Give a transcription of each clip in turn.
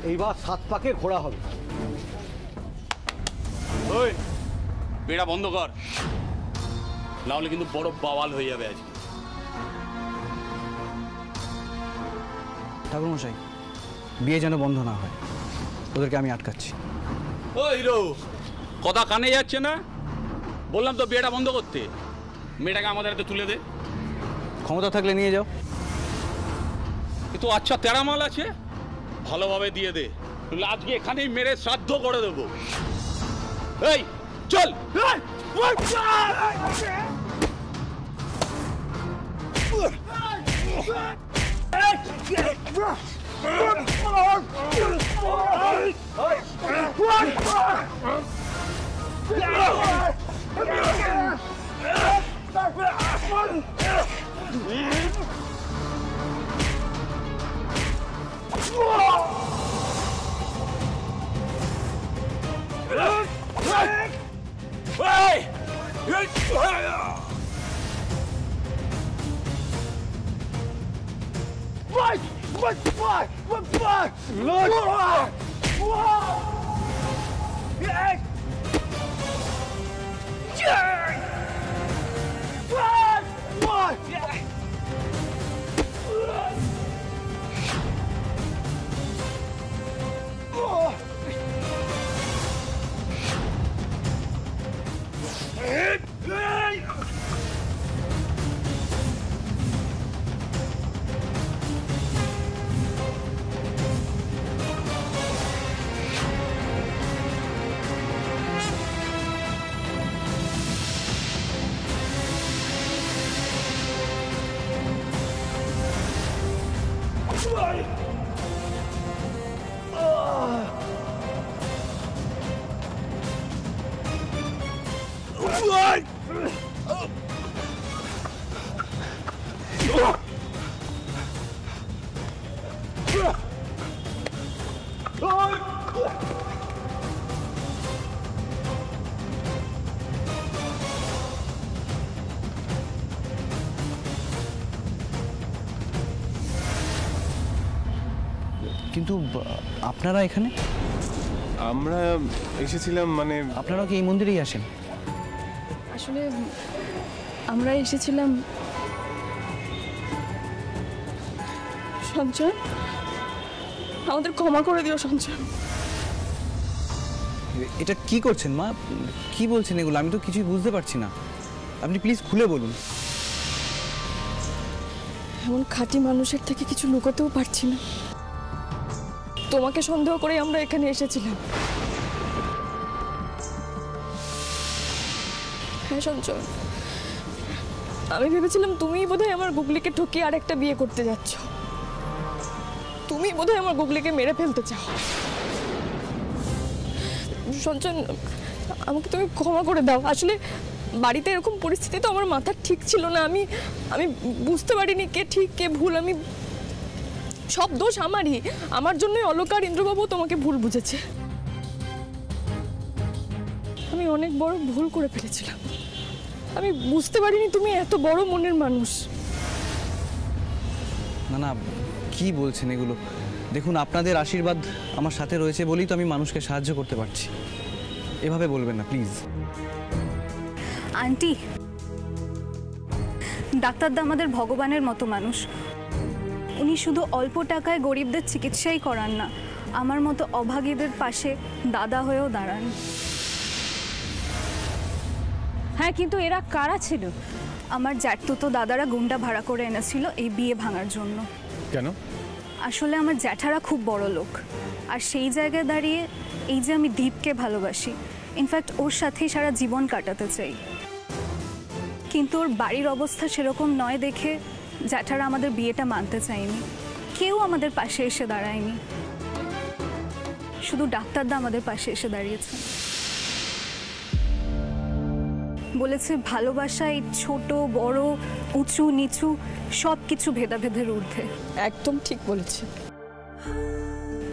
এইবার 7 পাকে ঘোরা হবে। ওই বেড়া বন্ধ কর, না হলে কিন্তু বড় বাওয়াল হয়ে যাবে আজকে। ঠাকুরমশাই, বিয়ে যেন বন্ধ না হয়, ওদেরকে আমি আটকাচ্ছি। ও হিরো, কথা কানে যাচ্ছে না? বললাম তো বিয়েটা বন্ধ করতে। মেয়েটাকে আমাদের হাতে তুলে দে। ক্ষমতা থাকলে নিয়ে যাও। কিন্তু আচ্ছা তেরা মাল আছে, ভালোভাবে দিয়ে দে, আজকে এখানেই মেরে শ্রাদ্ধ করে দেবো। এই চল। কিন্তু আপনারা এখানে? আমরা এসেছিলাম, মানে আপনারা কি এই মন্দিরেই আসেন? আসলে আমরা এসেছিলাম। সঞ্চয়, আমাদের ক্ষমা করে দিও সঞ্চয়। এটা কি করছেন মা? কি বলছেন এগুলো? আমি তো কিছুই বুঝতে পারছি না। আপনি প্লিজ খুলে বলুন। এমন খাঁটি মানুষের থেকে কিছু লুকাতেও পারছি না। তোমাকে সন্দেহ করে আমরা এখানে এসেছিলাম। হ্যাঁ সঞ্চয়, আমি ভেবেছিলাম তুমিই বোধহয় আমার গুগলিকে ঠকিয়ে আরেকটা বিয়ে করতে যাচ্ছ। তুমি বোধহয় আমার গুগলিকে মেরে ফেলতে চাও। সঞ্চয়, আমাকে তুমি ক্ষমা করে দাও। আসলে বাড়িতে এরকম পরিস্থিতি তো আমার মাথা ঠিক ছিল না। আমি বুঝতে পারিনি কে ঠিক কে ভুল। আমি সব দোষ আমারই। আমার জন্যই অলকা আর ইন্দ্রবাবু তোমাকে ভুল বুঝেছে। আমি অনেক বড় ভুল করে ফেলেছিলাম। আমি বুঝতে পারিনি তুমি এত বড় মনের মানুষ। না না, কি বলছেন এগুলো? দেখুন, আপনাদের আশীর্বাদ আমার সাথে রয়েছে বলেই তো আমি মানুষকে সাহায্য করতে পারছি। এভাবে বলবেন না প্লিজ। আন্টি, ডাক্তারদা আমাদের ভগবানের মতো মানুষ। উনি শুধু অল্প টাকায় গরিবদের চিকিৎসাই করান না, আমার মতো অভাগীদের পাশে দাদা হয়েও দাঁড়ান। হ্যাঁ, কিন্তু এরা কারা ছিল? আমার জ্যাঠতুতো দাদারা গুন্ডা ভাড়া করে এনেছিল এই বিয়ে ভাঙার জন্য। কেন? আসলে আমার জ্যাঠারা খুব বড় লোক, আর সেই জায়গায় দাঁড়িয়ে এই যে আমি দীপকে ভালোবাসি, ইনফ্যাক্ট ওর সাথেই সারা জীবন কাটাতে চাই, কিন্তু ওর বাড়ির অবস্থা সেরকম নয় দেখে জ্যাঠারা আমাদের বিয়েটা মানতে চায়নি। কেউ আমাদের পাশে এসে দাঁড়ায়নি, শুধু ডাক্তারদা আমাদের পাশে এসে দাঁড়িয়েছে। বলেছে ভালোবাসায় ছোট বড় উঁচু নিচু সব কিছু ভেদাভেদের ঊর্ধ্বে। একদম ঠিক বলেছে।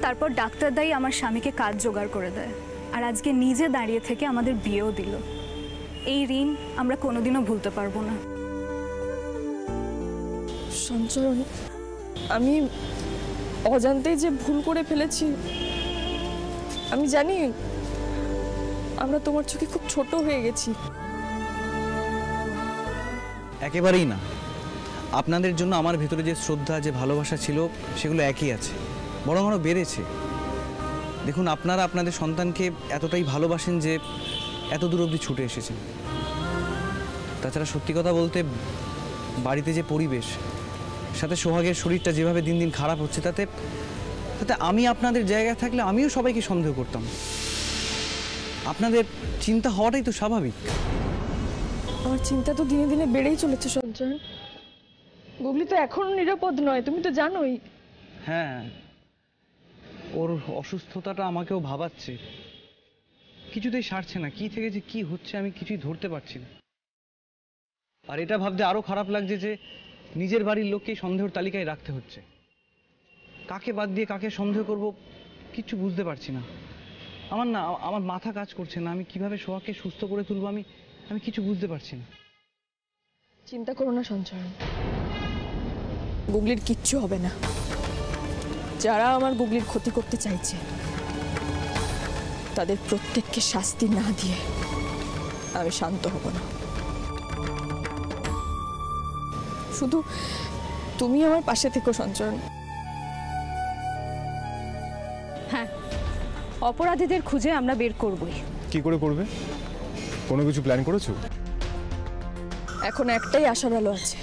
তারপর ডাক্তারদাই আমার স্বামীকে কাজ জোগাড় করে দেয়, আর আজকে নিজে দাঁড়িয়ে থেকে আমাদের বিয়েও দিল। এই ঋণ আমরা কোনোদিনও ভুলতে পারবো না। সঞ্চরণ, আমি অজান্তেই যে ভুল করে ফেলেছি আমি জানি আমরা তোমার চোখে খুব ছোট হয়ে গেছি। একেবারেই না। আপনাদের জন্য আমার ভেতরে যে শ্রদ্ধা, যে ভালোবাসা ছিল, সেগুলো একই আছে, বরং আরও বেড়েছে। দেখুন, আপনারা আপনাদের সন্তানকে এতটাই ভালোবাসেন যে এত দূর অবধি ছুটে এসেছেন। তাছাড়া সত্যি কথা বলতে, বাড়িতে যে পরিবেশ, সাথে সোহাগের শরীরটা যেভাবে দিন দিন খারাপ হচ্ছে, তাতে আমি আপনাদের জায়গায় থাকলে আমিও সবাইকে সন্দেহ করতাম। আপনাদের চিন্তা হওয়াটাই তো স্বাভাবিক। আমার চিন্তা তো দিনে দিনে বেড়েই চলেছে সঞ্চয়ন। গুগলি তো এখনো নিরাপদ নয়, তুমি তো জানোই। হ্যাঁ, ওর অসুস্থতাটা আমাকেও ভাবাচ্ছে। কিছুতেই সারছে না, কি থেকে যে কি হচ্ছে আমি কিছুই ধরতে পারছি না। আর এটা ভাবতে আরো খারাপ লাগছে যে নিজের বাড়ির লোককে সন্দেহের তালিকায় রাখতে হচ্ছে। কাকে বাদ দিয়ে কাকে সন্দেহ করব কিছু বুঝতে পারছি না। আমার মাথা কাজ করছে না। আমি কিভাবে সোহাগকে সুস্থ করে তুলবো আমি কিছু বুঝতে পারছি না। চিন্তা করো না সঞ্চয়ন, গুগলির কিচ্ছু হবে না। যারা আমার গুগলির ক্ষতি করতে চাইছে তাদের প্রত্যেককে শাস্তি না দিয়ে আমি শান্ত হব না। শুধু তুমি আমার পাশে থেকো সঞ্চয়ন। হ্যাঁ, অপরাধীদের খুঁজে আমরা বের করবই। কি করে করবে? কোনো কিছু প্ল্যান করেছো? এখন একটাই আশার আলো আছে,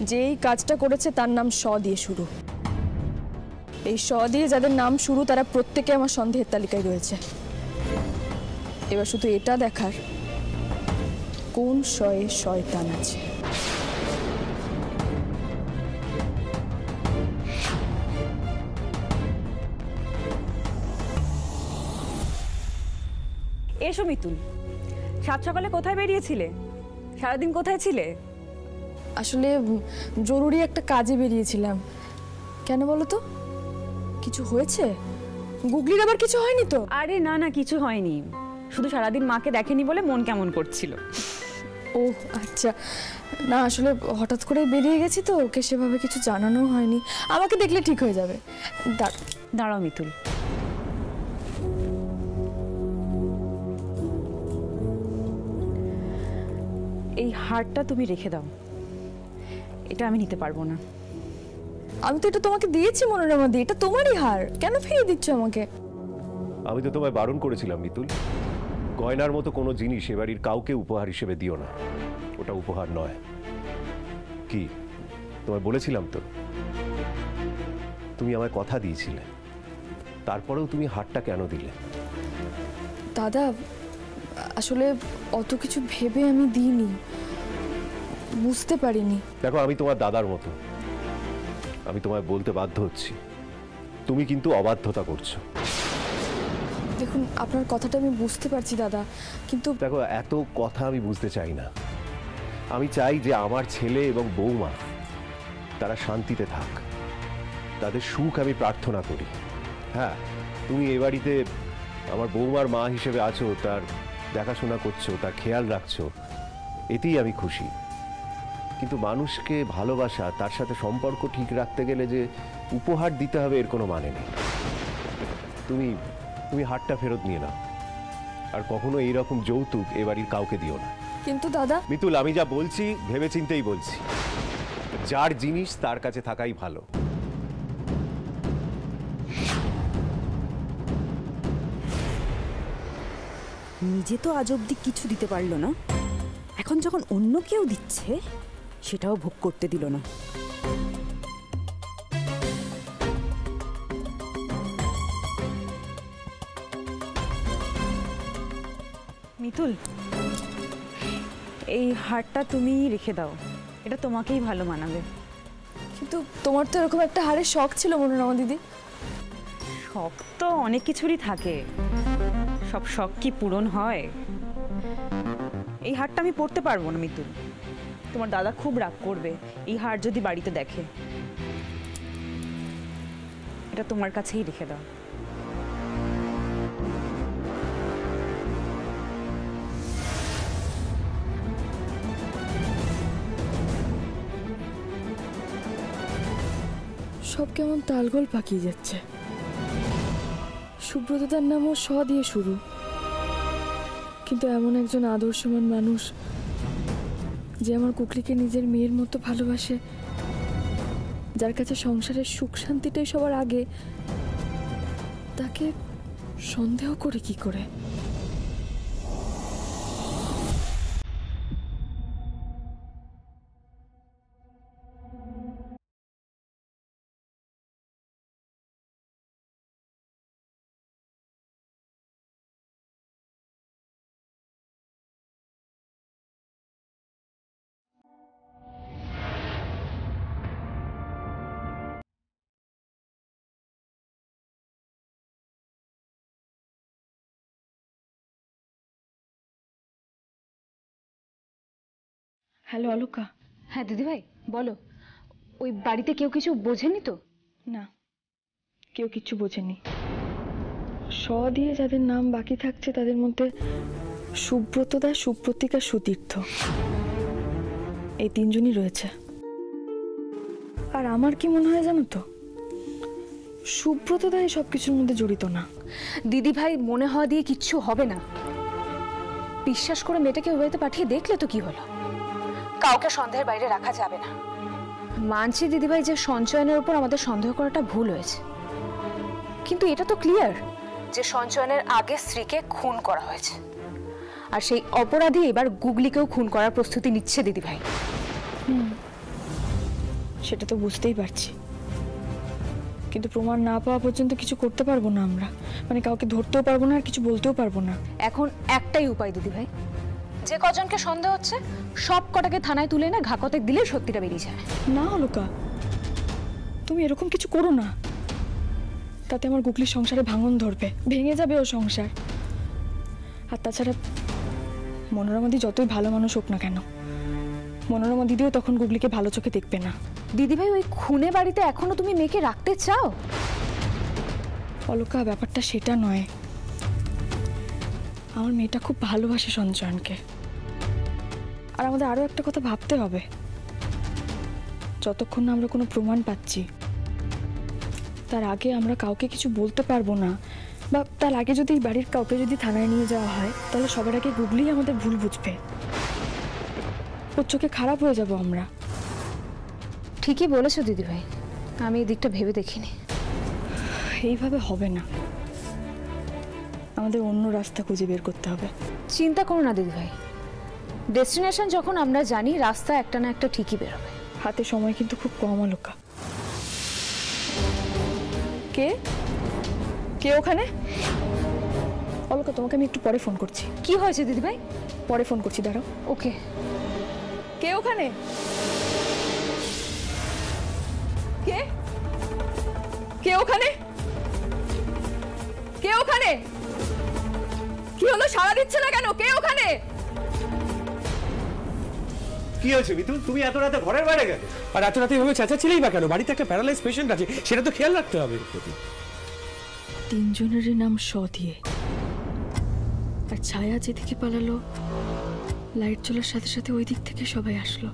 যে এই কাজটা করেছে তার নাম শ দিয়ে শুরু। এই শ দিয়ে যাদের নাম শুরু তারা প্রত্যেকে আমার সন্দেহের তালিকায় রয়েছে। এবার শুধু এটা দেখার কোন শয়ে শয়তান আছে। এসো মিতুল, সাত সকালে কোথায় বেরিয়েছিলে? সারাদিন কোথায় ছিলে? আসলে জরুরি একটা কাজে বেরিয়েছিলাম। কেন বলো তো, কিছু হয়েছে? গুগলির আবার কিছু হয়নি তো? আরে না না, কিছু হয়নি, শুধু সারাদিন মাকে দেখেনি বলে মন কেমন করছিল। ও আচ্ছা, না আসলে হঠাৎ করে বেরিয়ে গেছি তো, ওকে সেভাবে কিছু জানানো হয়নি। আমাকে দেখলে ঠিক হয়ে যাবে। দাঁড়াও মিতুল, এই হারটা তুমি রেখে দাও, এটা আমি নিতে পারবো না। আমি তো এটা তোমাকে দিয়েছি মনোরমা দি, এটা তোমারই হার, কেন ফিরিয়ে দিচ্ছ আমাকে? আমি তো তোমায় বারণ করেছিলাম মিতুল, গয়নার মতো কোনো জিনিস এ বাড়ির কাউকে উপহার হিসেবে দিও না। ওটা উপহার নয়। কি তোমায় বলেছিলাম তো? তুমি আমায় কথা দিয়েছিলে, তারপরেও তুমি হারটা কেন দিলে? দাদা, আসলে অত কিছু ভেবে আমি দিইনি, বুঝতে পারিনি। দেখো, আমি তোমার দাদার মতো, আমি তোমায় বলতে বাধ্য হচ্ছি, তুমি কিন্তু অবাধ্যতা করছো। দেখুন, আপনার কথাটা আমি বুঝতে পারছি দাদা, কিন্তু দেখো, এত কথা আমি বুঝতে চাই না। আমি চাই যে আমার ছেলে এবং বৌমা তারা শান্তিতে থাক, তাদের সুখ আমি প্রার্থনা করি। হ্যাঁ, তুমি এ বাড়িতে আমার বৌমার মা হিসেবে আছো, তার দেখাশোনা করছো, তার খেয়াল রাখছো, এতেই আমি খুশি। কিন্তু মানুষকে ভালোবাসা, তার সাথে সম্পর্ক ঠিক রাখতে গেলে যে উপহার দিতে হবে এর কোনো মানে নেই। তুমি তুমি হারটা ফেরত নিয়ে নাও, আর কখনো এইরকম যৌতুক এ বাড়ির কাউকে দিও না। কিন্তু দাদা। মিতুল, আমি যা বলছি ভেবেচিন্তেই বলছি। যার জিনিস তার কাছে থাকাই ভালো। নিজে তো আজ অব্দি কিছু দিতে পারলো না, এখন যখন অন্য কেউ দিচ্ছে সেটাও ভোগ করতে দিল না। মিতুল, এই হারটা তুমি রেখে দাও, এটা তোমাকেই ভালো মানাবে। কিন্তু তোমার তো এরকম একটা হারের শখ ছিল মনোরমা দিদি। শখ তো অনেক কিছুরই থাকে, সব শখ কি পূরণ হয়? এই হারটা আমি পরতে পারবো না মিতুল, তোমার দাদা খুব রাগ করবে এই হার যদি বাড়িতে দেখে। এটা তোমার কাছেই রেখে দাও। সব কেমন তালগোল পাকিয়ে যাচ্ছে। সুব্রতদার নামও স দিয়ে শুরু, কিন্তু এমন একজন আদর্শবান মানুষ যে আমার কুকলিকে নিজের মেয়ের মতো ভালোবাসে, যার কাছে সংসারের সুখ শান্তিটাই সবার আগে, তাকে সন্দেহ করে কি করে? হ্যালো অলকা। হ্যাঁ দিদিভাই বলো, ওই বাড়িতে কেউ কিছু বোঝেনি তো? না, কেউ কিচ্ছু বোঝেনি। স দিয়ে যাদের নাম বাকি থাকছে তাদের মধ্যে সুব্রতদা, সুপ্রতিকা, সুতীর্থ, এই তিনজনই রয়েছে। আর আমার কি মনে হয় জানো তো, সুব্রতদা এই সব কিছুর মধ্যে জড়িত না। দিদিভাই মনে হওয়া দিয়ে কিচ্ছু হবে না। বিশ্বাস করে মেয়েটাকে ওই বাড়িতে পাঠিয়ে দেখলে তো কি হলো? কাউকে সন্দেহের বাইরে রাখা যাবে না। মানছি দিদিভাই যে সঞ্চয়নের উপর আমাদের সন্দেহ করাটা ভুল হয়েছে, কিন্তু এটা তো ক্লিয়ার যে সঞ্চয়নের আগে স্ত্রীকে খুন করা হয়েছে, আর সেই অপরাধী এবার গুগলিকেও খুন করার প্রস্তুতি নিচ্ছে দিদিভাই। সেটা তো বুঝতেই পারছি, কিন্তু প্রমাণ না পাওয়া পর্যন্ত কিছু করতে পারবো না আমরা। মানে কাউকে ধরতেও পারবো না আর কিছু বলতেও পারবো না। এখন একটাই উপায় দিদিভাই, যে কজনকে সন্দেহ হচ্ছে সব কটাকে থানায় তুলে না ঘাকতে দিলে সত্যিটা বেরিয়ে যায়। না অলকা, তুমি এরকম কিছু করো না। তাতে আমার গুগলির সংসারে ভাঙন ধরবে, ভেঙে যাবে ও সংসার। আর তাছাড়া মনোরমা দি যতই ভালো মানুষ হোক না কেন, মনোরমা দিদিও তখন গুগলিকে ভালো চোখে দেখবে না। দিদিভাই ওই খুনে বাড়িতে এখনো তুমি মেয়েকে রাখতে চাও? অলকা, ব্যাপারটা সেটা নয়। আমার মেয়েটা খুব ভালোবাসে সঞ্চয়নকে। আর আমাদের আরো একটা কথা ভাবতে হবে, যতক্ষণ না আমরা কোনো প্রমাণ পাচ্ছি তার আগে আমরা কাউকে কিছু বলতে পারবো না। বা তার আগে যদি বাড়ির কাউকে যদি থানায় নিয়ে যাওয়া হয়, তাহলে সবার আগে গুগলি আমাদের ভুল বুঝবে, ওর চোখে খারাপ হয়ে যাব আমরা। ঠিকই বলেছো দিদিভাই, আমি এই দিকটা ভেবে দেখিনি। এইভাবে হবে না, আমাদের অন্য রাস্তা খুঁজে বের করতে হবে। চিন্তা করো না দিদিভাই, ডেস্টিনেশন যখন আমরা জানি, রাস্তা একটা না একটা ঠিকই বেরোবে। হাতে সময় কিন্তু খুব কম অলকা। কে কে ওখানে? অলকা, তোমাকে আমি একটু পরে ফোন করছি। কি হয়েছে দিদিভাই? পরে ফোন করছি, দাঁড়াও। ওকে। কে ওখানে? কে কে ওখানে? কে ওখানে? কি হলো, সাড়া দিচ্ছে না কেন? কে ওখানে? কি হয়েছে মিতুল, তুমি এত রাতে ঘরের বাইরে গেলে? আর এত রাতে এভাবে চেঁচাচ্ছিলেই বা কেন? বাড়িতে একটা প্যারালাইজ পেশেন্ট আছে, সেটা তো খেয়াল রাখতে হবে। তিনজনেরই নাম স দিয়ে। আর ছায়া যেদিকে পালালো, লাইট জ্বলার সাথে সাথে ওই দিক থেকে সবাই আসলো।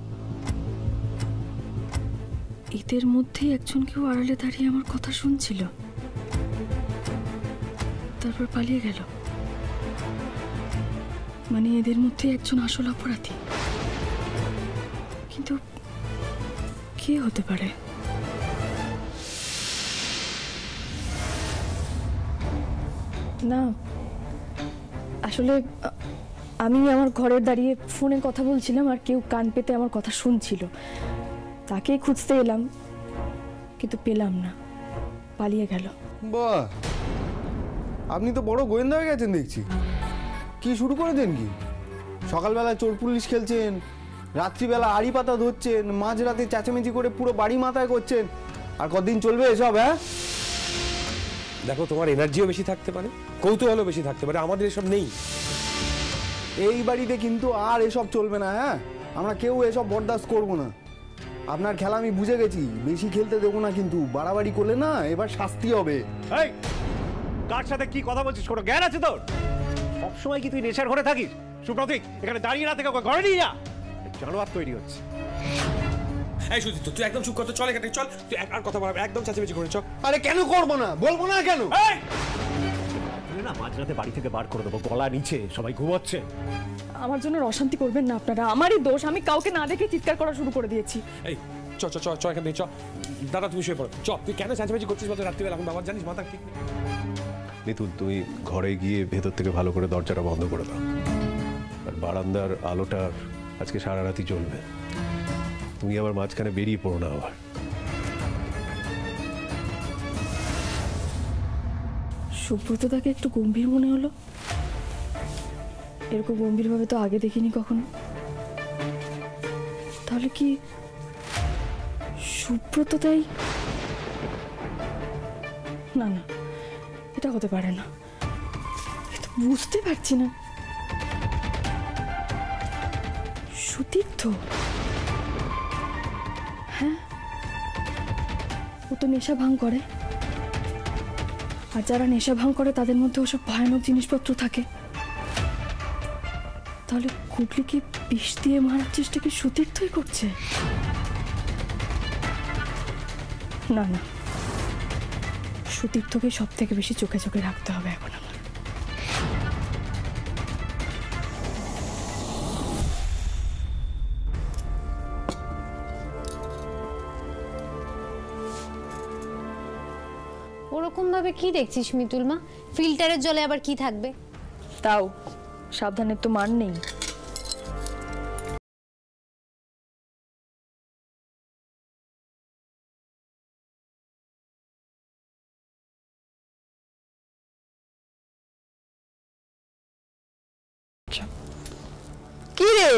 এদের মধ্যেই একজন কেউ আড়ালে দাঁড়িয়ে আমার কথা শুনছিল, তারপর পালিয়ে গেল। মানে এদের মধ্যে একজন আসল অপরাধী। কিন্তু কে হতে পারে? না, আসলে আমি আমার ঘরে দাঁড়িয়ে ফোনে কথা বলছিলাম, আর কেউ কান পেতে আমার কথা শুনছিল। তাকেই খুঁজতে এলাম, কিন্তু পেলাম না, পালিয়ে গেল। বাহ, আপনি তো বড় গোয়েন্দা হয়ে গেছেন দেখছি। কি শুরু করে দেন কি? সকালবেলা চোর পুলিশ খেলছেন, রাত্রিবেলা আড়ি পাতা ধরছেন, মাঝরাতে চেঁচামেচি করে পুরো বাড়ি মাথায় করছেন। আর কতদিন চলবে এসব? হ্যাঁ দেখো, তোমার এনার্জিও বেশি থাকতে পারে, কৌতূহলও বেশি থাকতে পারে, আমাদের এসব নেই। এই বাড়িতে কিন্তু আর এসব চলবে না। হ্যাঁ, আমরা কেউ এসব বরদাস্ত করবো না। আপনার খেলা আমি বুঝে গেছি, বেশি খেলতে দেবো না, কিন্তু বাড়াবাড়ি করলে না এবার শাস্তি হবে। এই, কার সাথে কি কথা বলছিস? কোনো জ্ঞান আছে তোর? সবসময় কি তুই নেশার ঘরে থাকিস? সুপ্রতীক, এখানে দাঁড়িয়ে না থেকে ওকে ঘরে নিয়ে যা। জানোয়ার তৈরি হচ্ছে। এই সুদীপ্ত তুই একদম চুপ কর তো, চল এখানে চল, তুই আর কথা বলবি একদম চেঁচামেচি করে চল। আরে কেন করবো না, বলবো না কেন? না মাঝরাতে বাড়ি থেকে বার করে দেবো, গলা নিচে সবাই ঘুমাচ্ছে। আমার জন্য অশান্তি করবেন না আপনারা, আমারই দোষ, আমি কাউকে না দেখে চিৎকার করা শুরু করে দিয়েছি। এই চ চ চ চ এখান থেকে চ, দাদা তুমি শুয়ে পড়ো, চ। তুই কেন চেঁচামেচি করছিস বলতো রাত্রিবেলা? এখন বাবার জানিস মাথা ঠিক নেই। মিতুল তুমি ঘরে গিয়ে ভেতর থেকে ভালো করে দরজাটা বন্ধ করে দাও, আর বারান্দার আলোটা আজকে সারা রাতই চলবে। তুমি আবার মাঝখানে বেরিয়ে পড়ো না আবার। সুব্রতদাকে একটু গম্ভীর মনে হলো, এরকম গম্ভীরভাবে তো আগে দেখিনি কখনো। তাহলে কি সুব্রতদাই? না না, এটা হতে পারে না, এটা বুঝতে পারছি না। সুতীর্থ? হ্যাঁ, ও তো নেশা ভাঙ করে, আর যারা নেশা ভাঙ করে তাদের মধ্যে ওসব ভয়ানক জিনিসপত্র থাকে। তাহলে কুটলিকে বিষ দিয়ে মারার চেষ্টা কি সুতীর্থই করছে? না না, সুতীর্থকে সব থেকে বেশি চোখে চোখে রাখতে হবে এখন আমার। ওরকম ভাবে কি দেখছিস মিতুল মা? ফিল্টারের জলে আবার কি থাকবে? তাও সাবধানের তো মান নেই। কি রে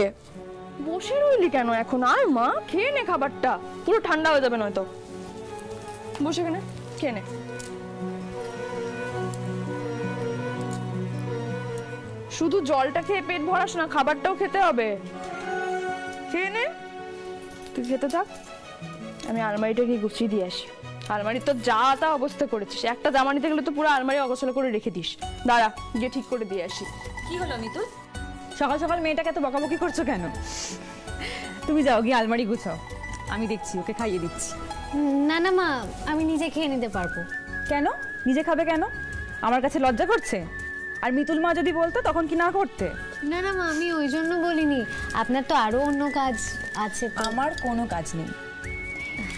বসে রইলি কেন এখন? আর মা খেয়ে নে খাবারটা, পুরো ঠান্ডা হয়ে যাবে নয়তো। বসে কেনে খেয়ে নে। শুধু জলটা খেয়ে পেট ভরাস না, খাবারটাও খেতে হবে। খেয়ে নে, তুই খেতে থাক, আমি আলমারিটা গিয়ে গুছিয়ে দিয়ে আসি। আলমারি তো যা তা অবস্থা করেছিস, একটা জামা নিতে গেলে তো পুরো আলমারি অগোছালো করে রেখে দিস। দাঁড়া গিয়ে ঠিক করে দিয়ে আসি। কি হলো মিতুল, সকাল সকাল মেয়েটাকে এত বকাবকি করছো কেন? তুমি যাও গিয়ে আলমারি গুছাও, আমি দেখছি, ওকে খাইয়ে দিচ্ছি। না না মা, আমি নিজে খেয়ে নিতে পারবো। কেন নিজে খাবে কেন? আমার কাছে লজ্জা করছে? আর মিতুল মা যদি বলতো তখন কি না করতে? না না মা, আমি ওই জন্য বলিনি, আপনার তো আরো অন্য কাজ আছে। আমার কোনো কাজ নেই,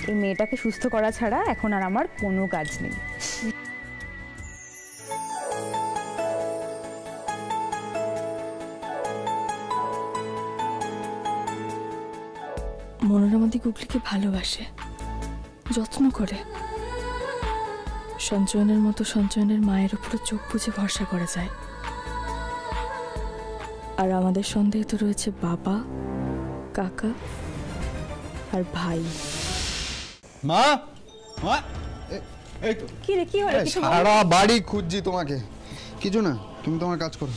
এই মেয়েটাকে সুস্থ করা ছাড়া এখন আর আমার কোনো কাজ নেই। মনোরমাদি গুগলিকে ভালোবাসে, যত্ন করে। সঞ্চয়নের মতো সঞ্চয়নের মায়ের উপরে চোখ বুজে ভরসা করা যায়। আর আমাদের সন্দেহে তো রয়েছে বাবা, কাকা আর ভাই। মা মা, এই তো কি রে, কি হলো? কিছু বল। সারা বাড়ি খুঁজছি তোমাকে। কিছু না, তুমি তোমার কাজ করো।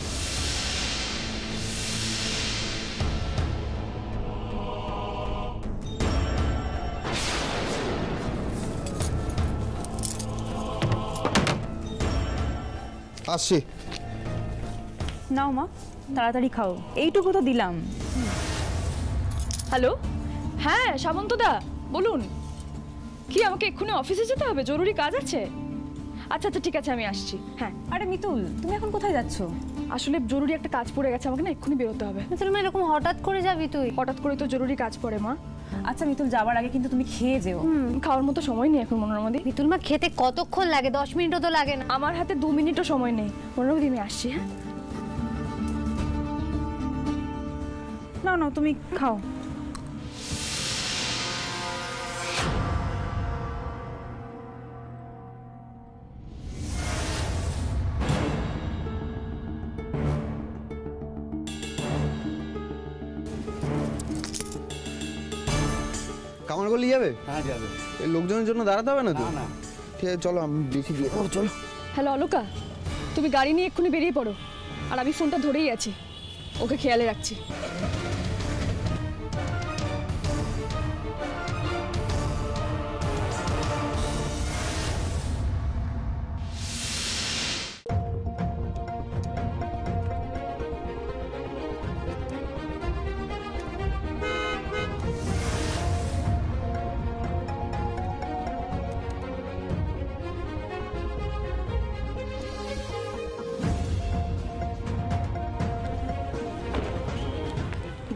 আসছি। নাও মা, তাড়াতাড়ি খাও, এইটুকু তো দিলাম। হ্যালো, হ্যাঁ সামন্তদা বলুন। কি আমাকে এক্ষুনি অফিসে যেতে হবে? জরুরি কাজ আছে? আচ্ছা আচ্ছা ঠিক আছে, আমি আসছি। হ্যাঁ। আরে মিতুল, তুমি এখন কোথায় যাচ্ছ? আসলে জরুরি একটা কাজ পড়ে গেছে, আমাকে না এক্ষুনি বেরোতে হবে। মিতুল মা, এরকম হঠাৎ করে যাবি তুই? হঠাৎ করে তো জরুরি কাজ পড়ে মা। আচ্ছা মিতুল, যাওয়ার আগে কিন্তু তুমি খেয়ে যেও। খাওয়ার মতো সময় নেই এখন মনোরমাদি। মিতুল মা, খেতে কতক্ষণ লাগে? 10 মিনিটও তো লাগে না। আমার হাতে 2 মিনিটও সময় নেই মনোরমাদি, আমি আসছি। হ্যাঁ না না, তুমি খাও। কামারগলি যাবে? হ্যাঁ যাবে। এই লোকজনের জন্য দাঁড়াতে হবে না তো? ঠিক আছে চলো, আমি দেখি দিয়ে দেবো, চলো। হ্যালো অলোকা, তুমি গাড়ি নিয়ে এক্ষুনি বেরিয়ে পড়ো, আর আমি ফোনটা ধরেই আছি, ওকে খেয়ালে রাখছি।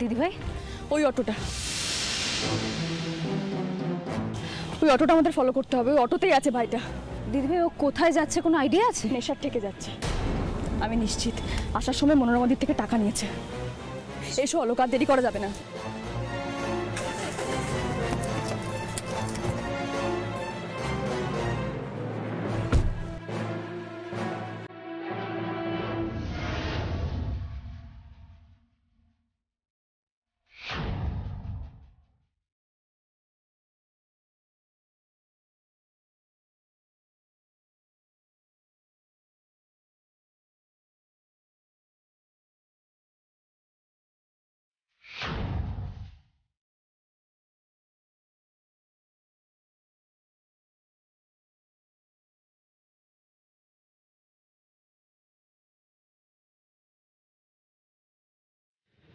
দিদিভাই? ওই অটোটা, ওই অটোটা আমাদের ফলো করতে হবে। ওই অটোতেই আছে ভাইটা। দিদিভাই ও কোথায় যাচ্ছে কোনো আইডিয়া আছে? নেশার থেকে যাচ্ছে আমি নিশ্চিত। আসার সময় মনোরমাদির থেকে টাকা নিয়েছে। এসো অলোক, আর দেরি করা যাবে না।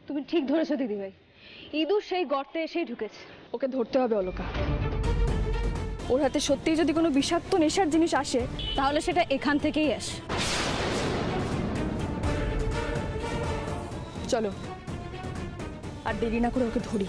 তুমি ঠিক ধরেছো দিদিভাই, ইঁদুর সেই গর্তে এসেই ঢুকেছে। ওকে ধরতে হবে অলোকা। ওর হাতে সত্যিই যদি কোনো বিষাক্ত নেশার জিনিস আসে, তাহলে সেটা এখান থেকেই আসে। চলো আর দেরি না করে ওকে ধরি।